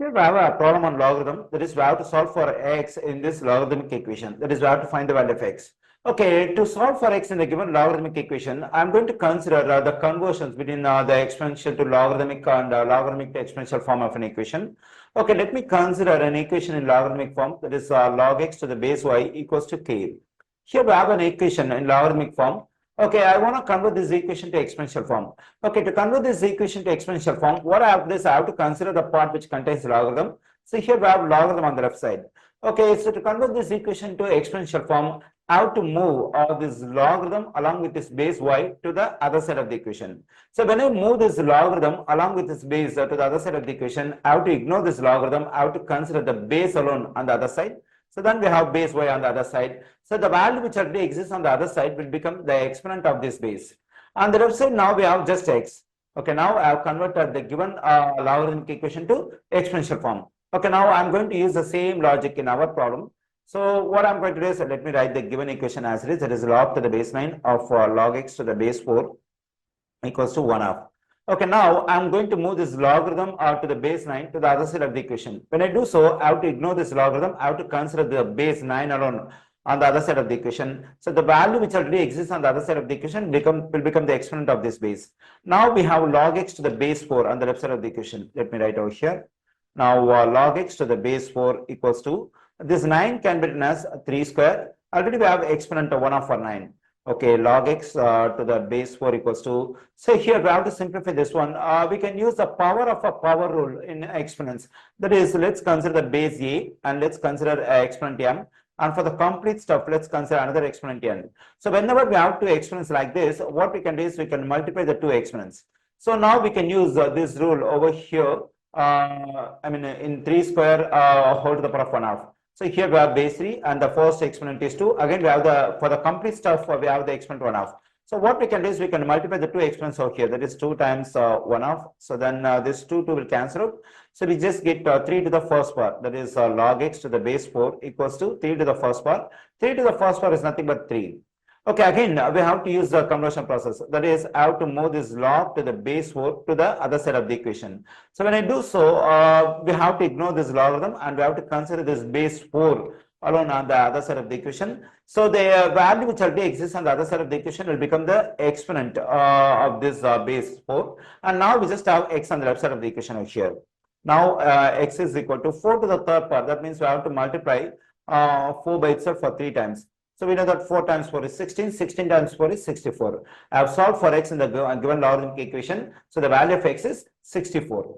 Here we have a problem on logarithm. That is, we have to solve for x in this logarithmic equation. That is, we have to find the value of x. Okay, to solve for x in the given logarithmic equation, I'm going to consider the conversions between the exponential to logarithmic and logarithmic to exponential form of an equation. Okay, let me consider an equation in logarithmic form. That is, log x to the base y equals to k. Here we have an equation in logarithmic form. Okay, I want to convert this equation to exponential form. Okay, to convert this equation to exponential form, what I have to do is I have to consider the part which contains logarithm. So here we have logarithm on the left side. Okay, so to convert this equation to exponential form, I have to move this logarithm along with this base y to the other side of the equation. So when I move this logarithm along with this base to the other side of the equation, I have to ignore this logarithm. I have to consider the base alone on the other side. So then we have base y on the other side. So the value which already exists on the other side will become the exponent of this base. On the left side, now we have just x. Okay, now I have converted the given logarithmic equation to exponential form. Okay, now I'm going to use the same logic in our problem. So what I'm going to do is let me write the given equation as it is. That is log to the base 9 of log x to the base 4 equals to 1 half. Okay, now I'm going to move this logarithm to the base 9 to the other side of the equation. When I do so, I have to ignore this logarithm. I have to consider the base 9 alone on the other side of the equation. So the value which already exists on the other side of the equation will become the exponent of this base. Now we have log x to the base 4 on the left side of the equation. Let me write over here. Now log x to the base 4 equals to, this 9 can be written as 3 square. Already we have exponent of 1 over 9. Okay, log x to the base 4 equals to, so here we have to simplify this one. We can use the power of a power rule in exponents. That is, let's consider the base a and let's consider exponent m. And for the complete stuff, let's consider another exponent n. So whenever we have two exponents like this, what we can do is we can multiply the two exponents. So now we can use this rule over here. In 3 square whole to the power of 1 half. So here we have base 3 and the first exponent is 2. Again, we have for the complete stuff, we have the exponent 1 half. So what we can do is we can multiply the two exponents over here. That is 2 times 1 half. So then this 2 will cancel out. So we just get 3 to the first power. That is log x to the base 4 equals to 3 to the first power. 3 to the first power is nothing but 3. Okay, again, we have to use the conversion process. That is, I have to move this log to the base 4 to the other side of the equation. So when I do so, we have to ignore this logarithm and we have to consider this base 4 alone on the other side of the equation. So the value which already exists on the other side of the equation will become the exponent of this base 4. And now we just have x on the left side of the equation over here. Now x is equal to 4 to the third power. That means we have to multiply 4 by itself for 3 times. So we know that 4 times 4 is 16, 16 times 4 is 64. I have solved for x in the given logarithmic equation. So the value of x is 64.